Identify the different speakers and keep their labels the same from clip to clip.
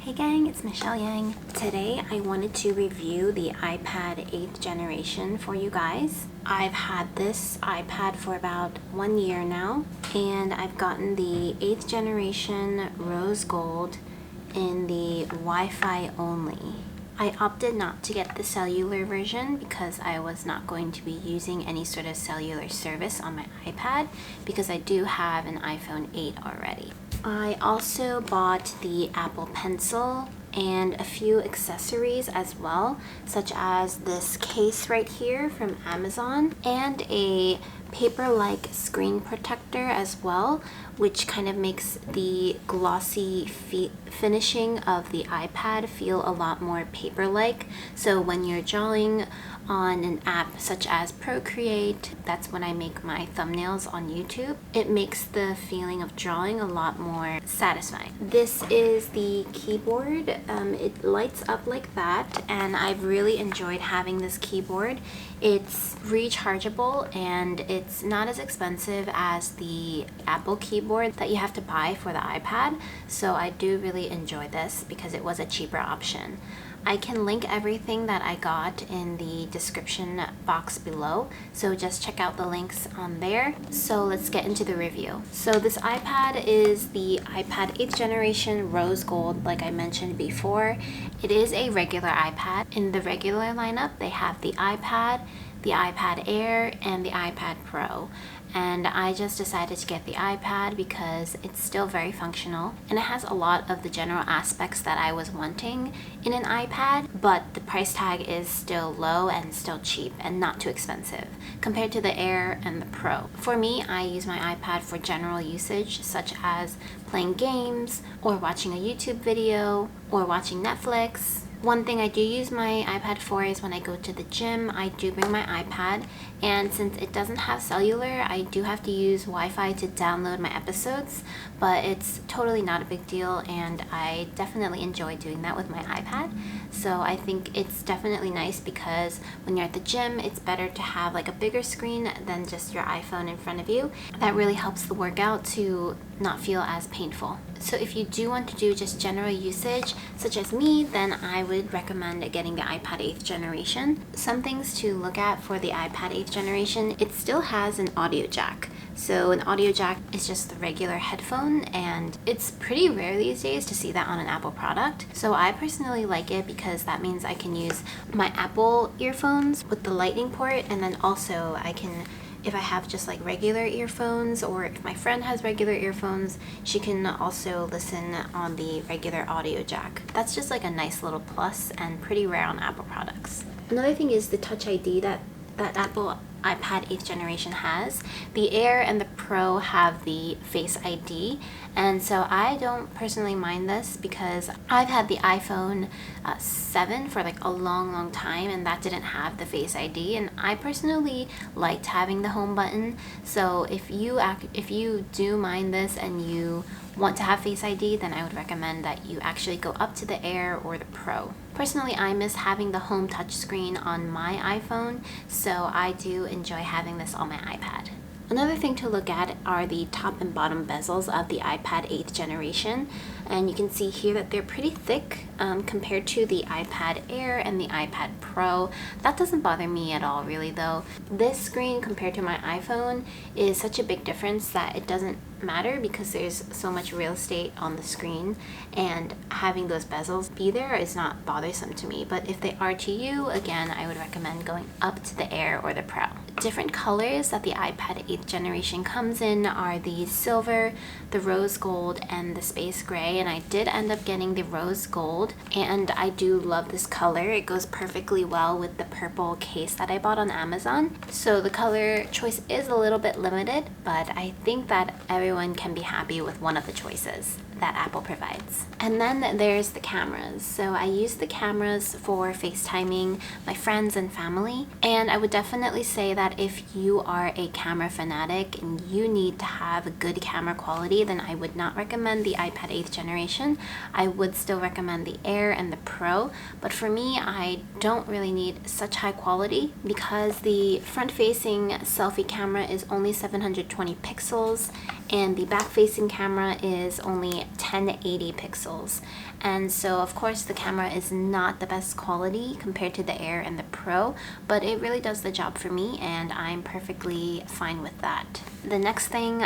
Speaker 1: Hey gang, it's Michelle Yang. Today I wanted to review the iPad 8th generation for you guys. I've had this iPad for about 1 year now, and I've gotten the 8th generation rose gold in the Wi-Fi only. I opted not to get the cellular version because I was not going to be using any sort of cellular service on my iPad because I do have an iPhone 8 already. I also bought the Apple Pencil and a few accessories as well, such as this case right here from Amazon and a paper-like screen protector as well, which kind of makes the glossy finishing of the iPad feel a lot more paper-like. So when you're drawing on an app such as Procreate, that's when I make my thumbnails on YouTube, it makes the feeling of drawing a lot more satisfying. This is the keyboard. It lights up like that, and I've really enjoyed having this keyboard. It's rechargeable and it's not as expensive as the Apple keyboard that you have to buy for the iPad, so I do really enjoy this because it was a cheaper option. I can link everything that I got in the description box below, so just check out the links on there. So let's get into the review. So this iPad is the iPad 8th generation rose gold, like I mentioned before. It is a regular iPad. In the regular lineup, they have the iPad Air, and the iPad Pro. And I just decided to get the iPad because it's still very functional and it has a lot of the general aspects that I was wanting in an iPad, but the price tag is still low and still cheap and not too expensive compared to the Air and the Pro. For me, I use my iPad for general usage such as playing games or watching a YouTube video or watching Netflix. One thing I do use my iPad for is when I go to the gym, I do bring my iPad, and since it doesn't have cellular, I do have to use Wi-Fi to download my episodes, but it's totally not a big deal, and I definitely enjoy doing that with my iPad. So I think it's definitely nice because when you're at the gym, it's better to have like a bigger screen than just your iPhone in front of you. That really helps the workout to not feel as painful. So if you do want to do just general usage, such as me, then I would recommend getting the iPad 8th generation. Some things to look at for the iPad 8th generation, it still has an audio jack. So an audio jack is just the regular headphone, and it's pretty rare these days to see that on an Apple product. So I personally like it because that means I can use my Apple earphones with the lightning port, and then also I can, if I have just like regular earphones, or if my friend has regular earphones, she can also listen on the regular audio jack. That's just like a nice little plus and pretty rare on Apple products. Another thing is the Touch ID that Apple iPad 8th generation has. The Air and the Pro have the Face ID, and so I don't personally mind this because I've had the iPhone 7 for like a long time, and that didn't have the Face ID, and I personally liked having the home button. So if you do mind this and you want to have Face ID, then I would recommend that you actually go up to the Air or the Pro. Personally, I miss having the home touchscreen on my iPhone, so I do enjoy having this on my iPad. Another thing to look at are the top and bottom bezels of the iPad 8th generation, and you can see here that they're pretty thick compared to the iPad Air and the iPad Pro. That doesn't bother me at all really though. This screen compared to my iPhone is such a big difference that it doesn't matter because there's so much real estate on the screen, and having those bezels be there is not bothersome to me. But if they are to you, again, I would recommend going up to the Air or the Pro. Different colors that the iPad 8th generation comes in are the silver, the rose gold, and the space gray, and I did end up getting the rose gold, and I do love this color. It goes perfectly well with the purple case that I bought on Amazon. So the color choice is a little bit limited, but I think that everyone can be happy with one of the choices that Apple provides. And then there's the cameras. So I use the cameras for FaceTiming my friends and family, and I would definitely say that if you are a camera fanatic and you need to have a good camera quality, then I would not recommend the iPad 8th generation. I would still recommend the Air and the Pro, but for me, I don't really need such high quality because the front-facing selfie camera is only 720 pixels and the back-facing camera is only 1080 pixels. And so of course the camera is not the best quality compared to the Air and the Pro, but it really does the job for me and I'm perfectly fine with that. The next thing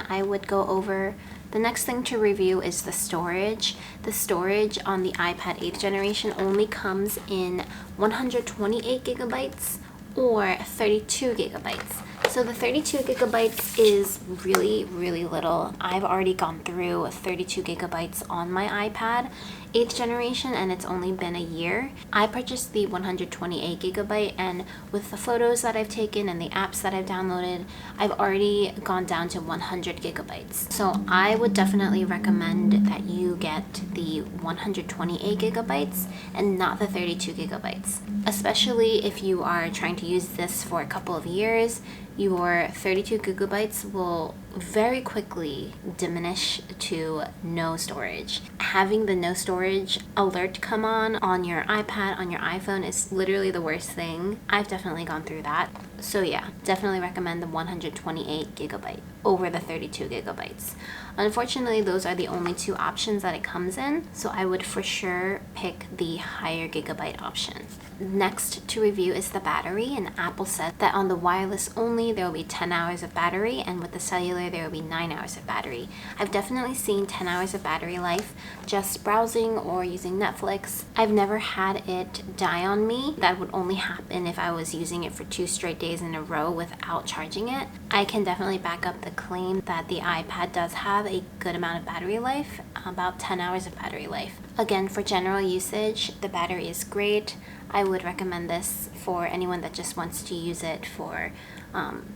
Speaker 1: to review is the storage. The storage on the iPad 8th generation only comes in 128 gigabytes or 32 gigabytes. So the 32 gigabytes is really, really little. I've already gone through 32 gigabytes on my iPad 8th generation and it's only been a year. I purchased the 128 gigabyte and with the photos that I've taken and the apps that I've downloaded, I've already gone down to 100 gigabytes. So I would definitely recommend that you get the 128 gigabytes and not the 32 gigabytes. Especially if you are trying to use this for a couple of years, your 32 gigabytes will very quickly diminish to no storage. Having the no storage alert come on your iPad, on your iPhone is literally the worst thing. I've definitely gone through that. So yeah, definitely recommend the 128 gigabyte over the 32 gigabytes. Unfortunately, those are the only two options that it comes in, so I would for sure pick the higher gigabyte option. Next to review is the battery, and Apple said that on the wireless only there will be 10 hours of battery and with the cellular there will be 9 hours of battery. I've definitely seen 10 hours of battery life just browsing or using Netflix. I've never had it die on me. That would only happen if I was using it for 2 straight days in a row without charging it. I can definitely back up the claim that the iPad does have a good amount of battery life, about 10 hours of battery life. Again, for general usage, the battery is great. I would recommend this for anyone that just wants to use it for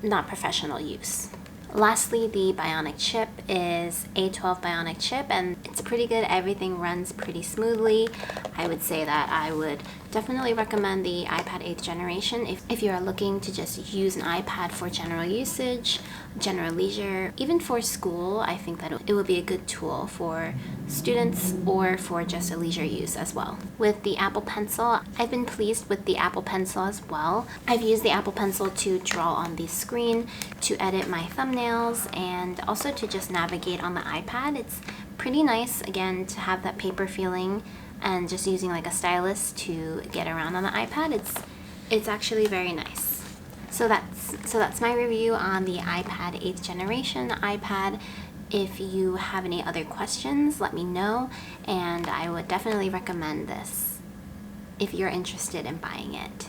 Speaker 1: not professional use. Lastly, the Bionic chip is A12 Bionic chip and it's pretty good. Everything runs pretty smoothly. I would say that I would definitely recommend the iPad 8th generation if you are looking to just use an iPad for general usage, general leisure, even for school. I think that it would be a good tool for students or for just a leisure use as well. With the Apple Pencil, I've been pleased with the Apple Pencil as well. I've used the Apple Pencil to draw on the screen, to edit my thumbnails, and also to just navigate on the iPad. It's pretty nice, again, to have that paper feeling and just using like a stylus to get around on the iPad. It's actually very nice. So that's my review on the iPad 8th generation iPad. If you have any other questions, let me know, and I would definitely recommend this if you're interested in buying it.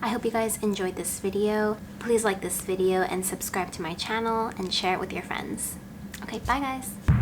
Speaker 1: I hope you guys enjoyed this video. Please like this video and subscribe to my channel and share it with your friends. Okay, bye guys.